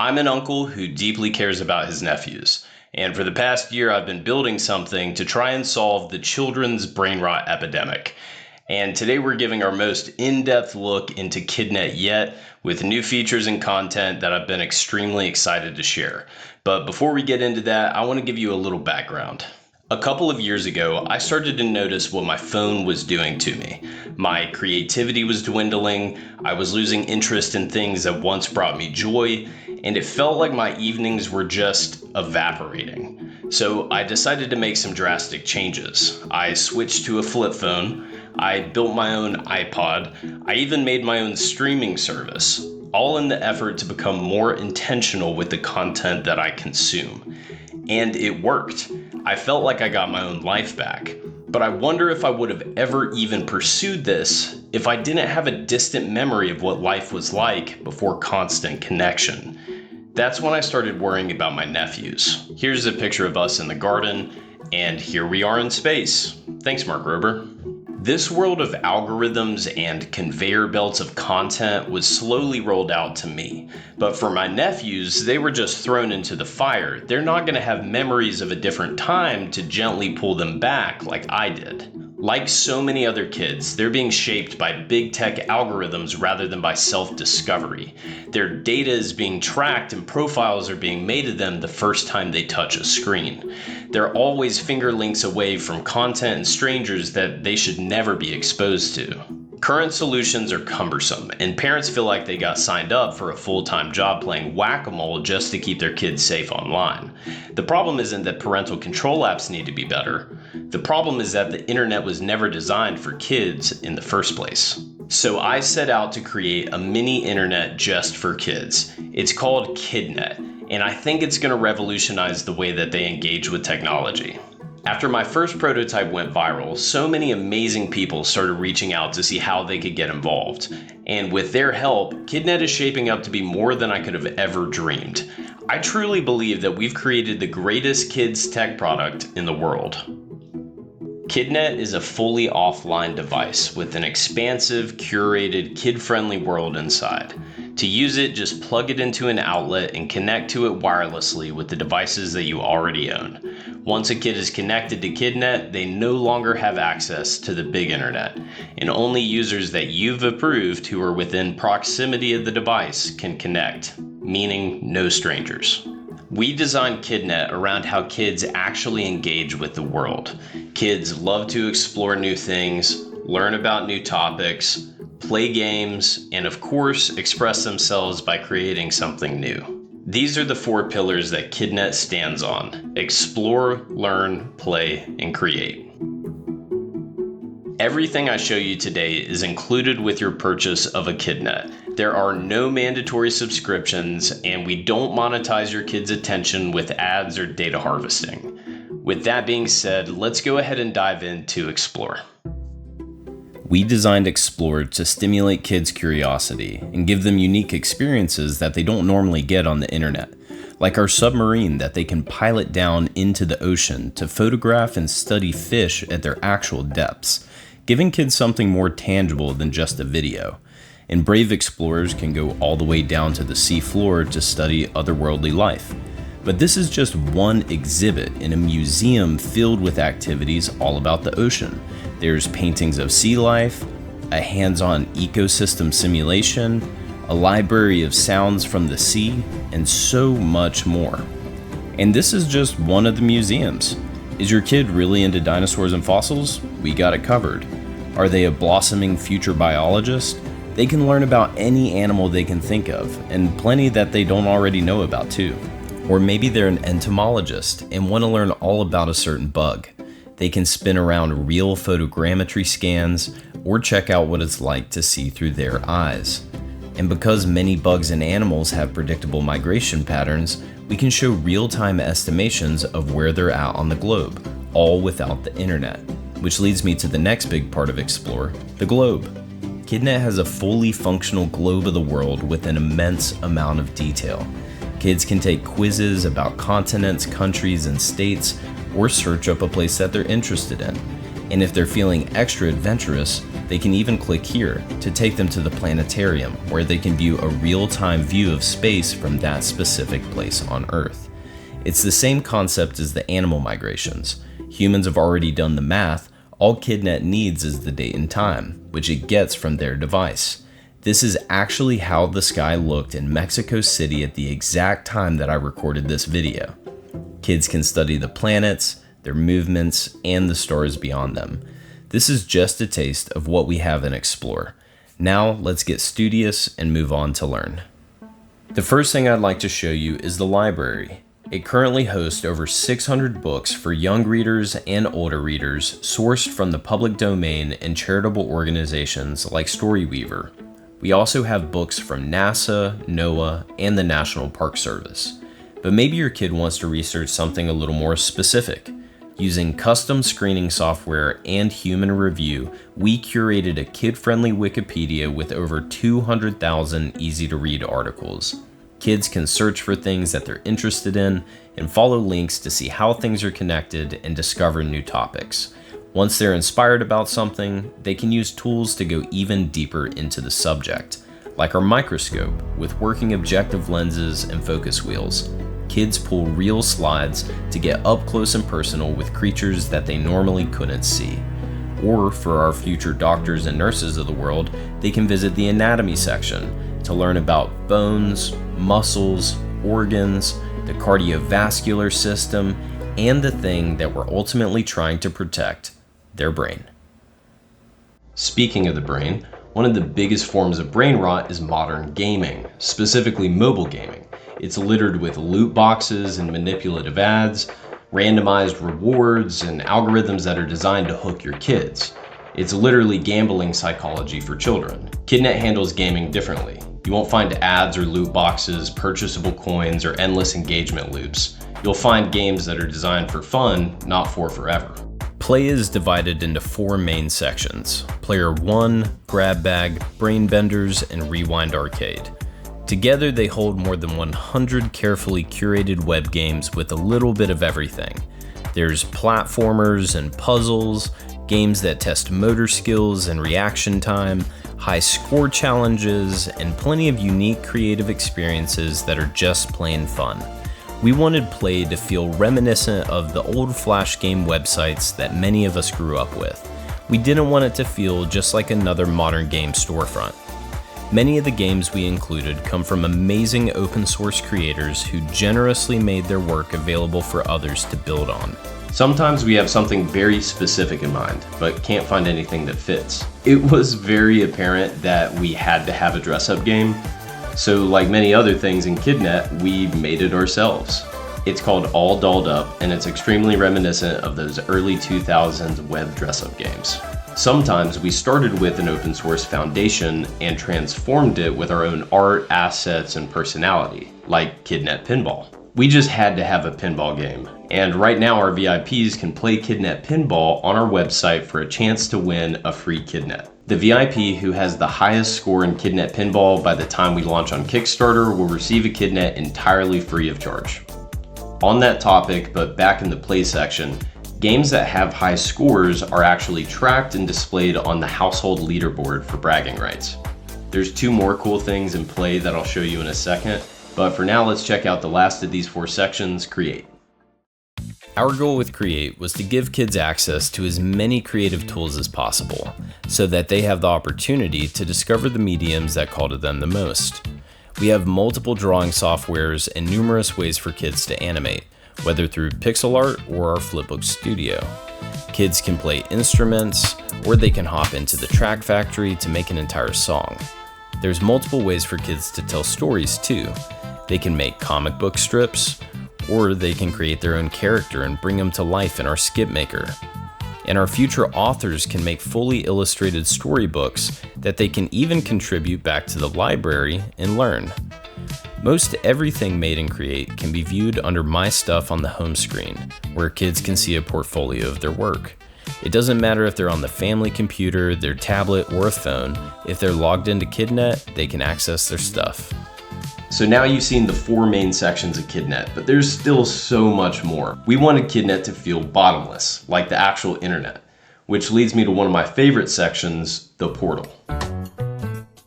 I'm an uncle who deeply cares about his nephews, and for the past year I've been building something to try and solve the children's brain rot epidemic. And today we're giving our most in-depth look into KidNet yet, with new features and content that I've been extremely excited to share. But before we get into that, I want to give you a little background. A couple of years ago, I started to notice what my phone was doing to me. My creativity was dwindling, I was losing interest in things that once brought me joy, and it felt like my evenings were just evaporating. So I decided to make some drastic changes. I switched to a flip phone, I built my own iPod, I even made my own streaming service, all in the effort to become more intentional with the content that I consume. And it worked. I felt like I got my own life back. But I wonder if I would have ever even pursued this if I didn't have a distant memory of what life was like before constant connection. That's when I started worrying about my nephews. Here's a picture of us in the garden, and here we are in space. Thanks, Mark Rober. This world of algorithms and conveyor belts of content was slowly rolled out to me. But for my nephews, they were just thrown into the fire. They're not going to have memories of a different time to gently pull them back like I did. Like so many other kids, they're being shaped by big tech algorithms rather than by self-discovery. Their data is being tracked and profiles are being made of them the first time they touch a screen. They're always finger links away from content and strangers that they should never be exposed to. Current solutions are cumbersome, and parents feel like they got signed up for a full-time job playing whack-a-mole just to keep their kids safe online. The problem isn't that parental control apps need to be better. The problem is that the internet was never designed for kids in the first place. So I set out to create a mini internet just for kids. It's called KidNet, and I think it's going to revolutionize the way that they engage with technology. After my first prototype went viral, so many amazing people started reaching out to see how they could get involved. And with their help, KidNet is shaping up to be more than I could have ever dreamed. I truly believe that we've created the greatest kids tech product in the world. KidNet is a fully offline device with an expansive, curated, kid-friendly world inside. To use it, just plug it into an outlet and connect to it wirelessly with the devices that you already own. Once a kid is connected to KidNet, they no longer have access to the big internet, and only users that you've approved who are within proximity of the device can connect, meaning no strangers. We designed KidNet around how kids actually engage with the world. Kids love to explore new things, learn about new topics, play games, and of course, express themselves by creating something new. These are the 4 pillars that KidNet stands on: explore, learn, play, and create. Everything I show you today is included with your purchase of a KidNet. There are no mandatory subscriptions, and we don't monetize your kids' attention with ads or data harvesting. With that being said, let's go ahead and dive into Explore. We designed Explore to stimulate kids' curiosity and give them unique experiences that they don't normally get on the internet, like our submarine that they can pilot down into the ocean to photograph and study fish at their actual depths, giving kids something more tangible than just a video. And brave explorers can go all the way down to the sea floor to study otherworldly life. But this is just one exhibit in a museum filled with activities all about the ocean. There's paintings of sea life, a hands-on ecosystem simulation, a library of sounds from the sea, and so much more. And this is just one of the museums. Is your kid really into dinosaurs and fossils? We got it covered. Are they a blossoming future biologist? They can learn about any animal they can think of, and plenty that they don't already know about too. Or maybe they're an entomologist and want to learn all about a certain bug. They can spin around real photogrammetry scans or check out what it's like to see through their eyes. And because many bugs and animals have predictable migration patterns, we can show real-time estimations of where they're at on the globe, all without the internet. Which leads me to the next big part of Explore, the globe. KidNet has a fully functional globe of the world with an immense amount of detail. Kids can take quizzes about continents, countries, and states, or search up a place that they're interested in. And if they're feeling extra adventurous, they They can even click here to take them to the planetarium, where they can view a real-time view of space from that specific place on Earth. It's the same concept as the animal migrations. Humans have already done the math. All KidNet needs is the date and time, which it gets from their device. This is actually how the sky looked in Mexico City at the exact time that I recorded this video. Kids can study the planets, their movements, and the stars beyond them. This is just a taste of what we have in Explore. Now let's get studious and move on to learn. The first thing I'd like to show you is the library. It currently hosts over 600 books for young readers and older readers sourced from the public domain and charitable organizations like Storyweaver. We also have books from NASA, NOAA, and the National Park Service. But maybe your kid wants to research something a little more specific. Using custom screening software and human review, we curated a kid-friendly Wikipedia with over 200,000 easy-to-read articles. Kids can search for things that they're interested in and follow links to see how things are connected and discover new topics. Once they're inspired about something, they can use tools to go even deeper into the subject, like our microscope with working objective lenses and focus wheels. Kids pull real slides to get up close and personal with creatures that they normally couldn't see. Or for our future doctors and nurses of the world, they can visit the anatomy section to learn about bones, muscles, organs, the cardiovascular system, and the thing that we're ultimately trying to protect, their brain. Speaking of the brain, one of the biggest forms of brain rot is modern gaming, specifically mobile gaming. It's littered with loot boxes and manipulative ads, randomized rewards, and algorithms that are designed to hook your kids. It's literally gambling psychology for children. KidNet handles gaming differently. You won't find ads or loot boxes, purchasable coins, or endless engagement loops. You'll find games that are designed for fun, not for forever. Play is divided into 4 main sections: Player 1, Grab Bag, Brain Benders, and Rewind Arcade. Together they hold more than 100 carefully curated web games with a little bit of everything. There's platformers and puzzles, games that test motor skills and reaction time, high score challenges, and plenty of unique creative experiences that are just plain fun. We wanted Play to feel reminiscent of the old Flash game websites that many of us grew up with. We didn't want it to feel just like another modern game storefront. Many of the games we included come from amazing open source creators who generously made their work available for others to build on. Sometimes we have something very specific in mind, but can't find anything that fits. It was very apparent that we had to have a dress-up game, so like many other things in KidNet, we made it ourselves. It's called All Dolled Up, and it's extremely reminiscent of those early 2000s web dress-up games. Sometimes we started with an open source foundation and transformed it with our own art, assets, and personality, like KidNet Pinball. We just had to have a pinball game, and right now our VIPs can play KidNet Pinball on our website for a chance to win a free KidNet. The VIP who has the highest score in KidNet Pinball by the time we launch on Kickstarter will receive a KidNet entirely free of charge. On that topic, but back in the play section, games that have high scores are actually tracked and displayed on the household leaderboard for bragging rights. There's 2 more cool things in Play that I'll show you in a second, but for now let's check out the last of these 4 sections, Create. Our goal with Create was to give kids access to as many creative tools as possible, so that they have the opportunity to discover the mediums that call to them the most. We have multiple drawing softwares and numerous ways for kids to animate, whether through pixel art or our Flipbook Studio. Kids can play instruments, or they can hop into the Track Factory to make an entire song. There's multiple ways for kids to tell stories too. They can make comic book strips, or they can create their own character and bring them to life in our Skip Maker. And our future authors can make fully illustrated storybooks that they can even contribute back to the library and learn. Most everything made in Create can be viewed under My Stuff on the home screen, where kids can see a portfolio of their work. It doesn't matter if they're on the family computer, their tablet, or a phone. If they're logged into KidNet, they can access their stuff. So now you've seen the 4 main sections of KidNet, but there's still so much more. We wanted KidNet to feel bottomless, like the actual internet. which leads me to one of my favorite sections, the portal.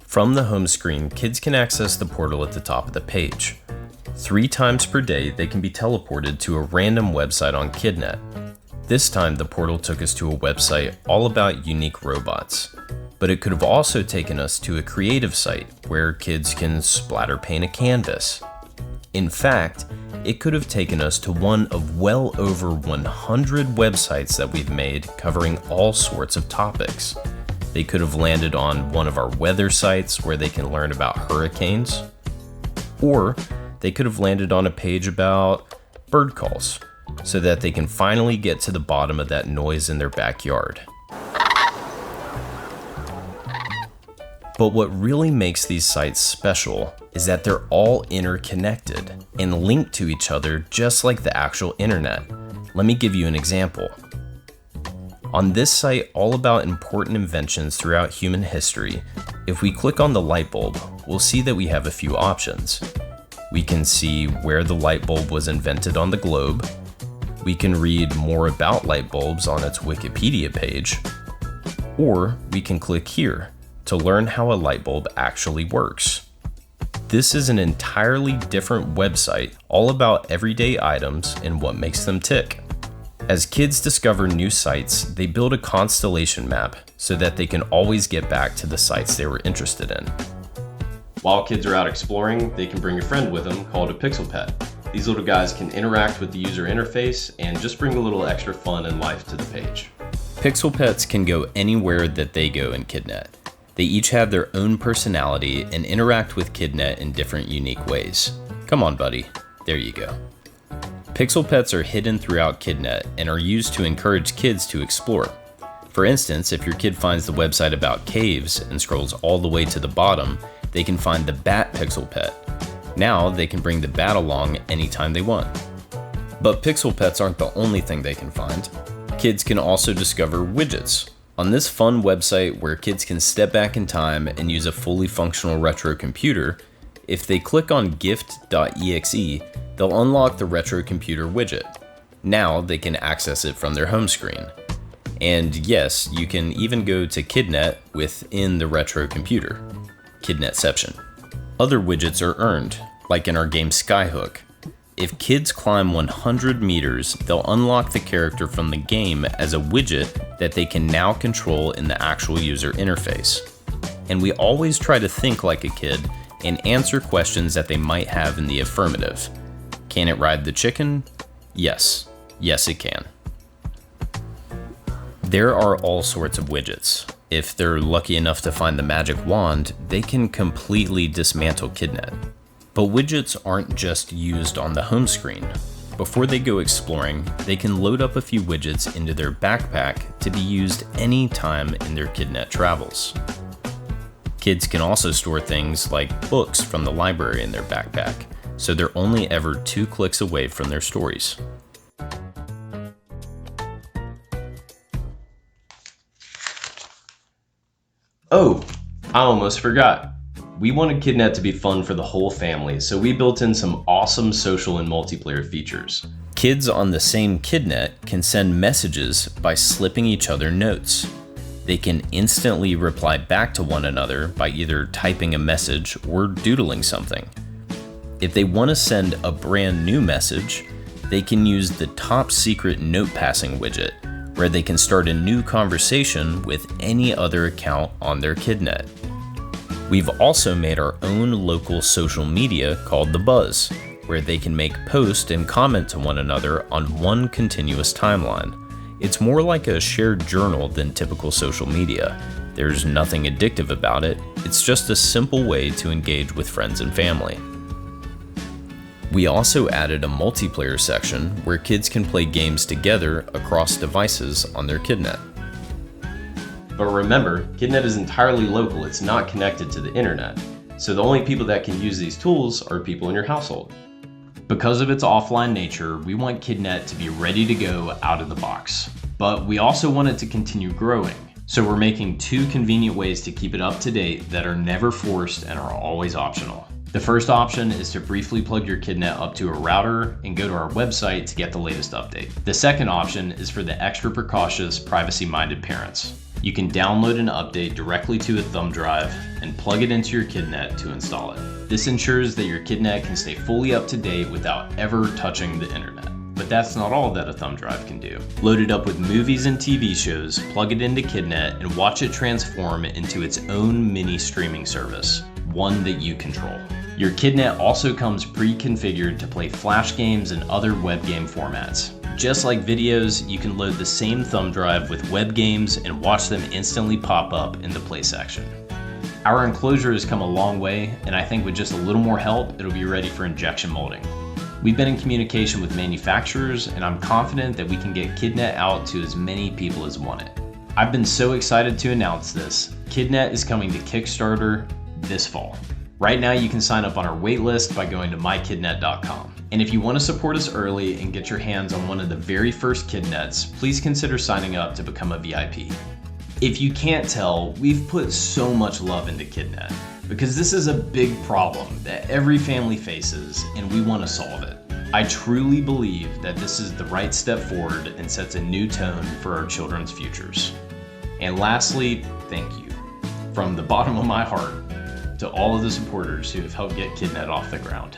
From the home screen, kids can access the portal at the top of the page. 3 times per day, they can be teleported to a random website on KidNet. This time, the portal took us to a website all about unique robots. But it could have also taken us to a creative site where kids can splatter paint a canvas. In fact, it could have taken us to one of well over 100 websites that we've made covering all sorts of topics. They could have landed on one of our weather sites where they can learn about hurricanes. Or they could have landed on a page about bird calls so that they can finally get to the bottom of that noise in their backyard. But what really makes these sites special is that they're all interconnected and linked to each other just like the actual internet. Let me give you an example. On this site all about important inventions throughout human history, if we click on the light bulb, we'll see that we have a few options. We can see where the light bulb was invented on the globe. We can read more about light bulbs on its Wikipedia page. Or we can click here to learn how a light bulb actually works. This is an entirely different website all about everyday items and what makes them tick. As kids discover new sites, they build a constellation map so that they can always get back to the sites they were interested in. While kids are out exploring, they can bring a friend with them called a pixel pet. These little guys can interact with the user interface and just bring a little extra fun and life to the page. Pixel pets can go anywhere that they go in KidNet. They each have their own personality and interact with KidNet in different unique ways. Come on, buddy. There you go. Pixel pets are hidden throughout KidNet and are used to encourage kids to explore. For instance, if your kid finds the website about caves and scrolls all the way to the bottom, they can find the bat pixel pet. Now they can bring the bat along anytime they want. But pixel pets aren't the only thing they can find. Kids can also discover widgets. On this fun website where kids can step back in time and use a fully functional retro computer, if they click on gift.exe, they'll unlock the retro computer widget. Now they can access it from their home screen. And yes, you can even go to KidNet within the retro computer. KidNetception. Other widgets are earned, like in our game Skyhook. If kids climb 100 meters, they'll unlock the character from the game as a widget that they can now control in the actual user interface. And we always try to think like a kid and answer questions that they might have in the affirmative. Can it ride the chicken? Yes. Yes, it can. There are all sorts of widgets. If they're lucky enough to find the magic wand, they can completely dismantle KidNet. But widgets aren't just used on the home screen. Before they go exploring, they can load up a few widgets into their backpack to be used anytime in their KidNet travels. Kids can also store things like books from the library in their backpack, so they're only ever 2 clicks away from their stories. Oh, I almost forgot. We wanted KidNet to be fun for the whole family, so we built in some awesome social and multiplayer features. Kids on the same KidNet can send messages by slipping each other notes. They can instantly reply back to one another by either typing a message or doodling something. If they want to send a brand new message, they can use the top secret note passing widget, where they can start a new conversation with any other account on their KidNet. We've also made our own local social media called The Buzz, where they can make posts and comment to one another on one continuous timeline. It's more like a shared journal than typical social media. There's nothing addictive about it, it's just a simple way to engage with friends and family. We also added a multiplayer section where kids can play games together across devices on their KidNet. But remember, KidNet is entirely local, it's not connected to the internet, so the only people that can use these tools are people in your household. Because of its offline nature, we want KidNet to be ready to go out of the box. But we also want it to continue growing, so we're making 2 convenient ways to keep it up to date that are never forced and are always optional. The first option is to briefly plug your KidNet up to a router and go to our website to get the latest update. The second option is for the extra precautious, privacy-minded parents. You can download an update directly to a thumb drive and plug it into your KidNet to install it. This ensures that your KidNet can stay fully up to date without ever touching the internet. But that's not all that a thumb drive can do. Load it up with movies and TV shows, plug it into KidNet, and watch it transform into its own mini streaming service, one that you control. Your KidNet also comes pre-configured to play flash games and other web game formats. Just like videos, you can load the same thumb drive with web games and watch them instantly pop up in the play section. Our enclosure has come a long way, and I think with just a little more help, it'll be ready for injection molding. We've been in communication with manufacturers, and I'm confident that we can get KidNet out to as many people as want it. I've been so excited to announce this. KidNet is coming to Kickstarter this fall. Right now you can sign up on our waitlist by going to mykidnet.com. And if you want to support us early and get your hands on one of the very first KidNets, please consider signing up to become a VIP. If you can't tell, we've put so much love into KidNet because this is a big problem that every family faces and we want to solve it. I truly believe that this is the right step forward and sets a new tone for our children's futures. And lastly, thank you. From the bottom of my heart, to all of the supporters who have helped get KidNet off the ground.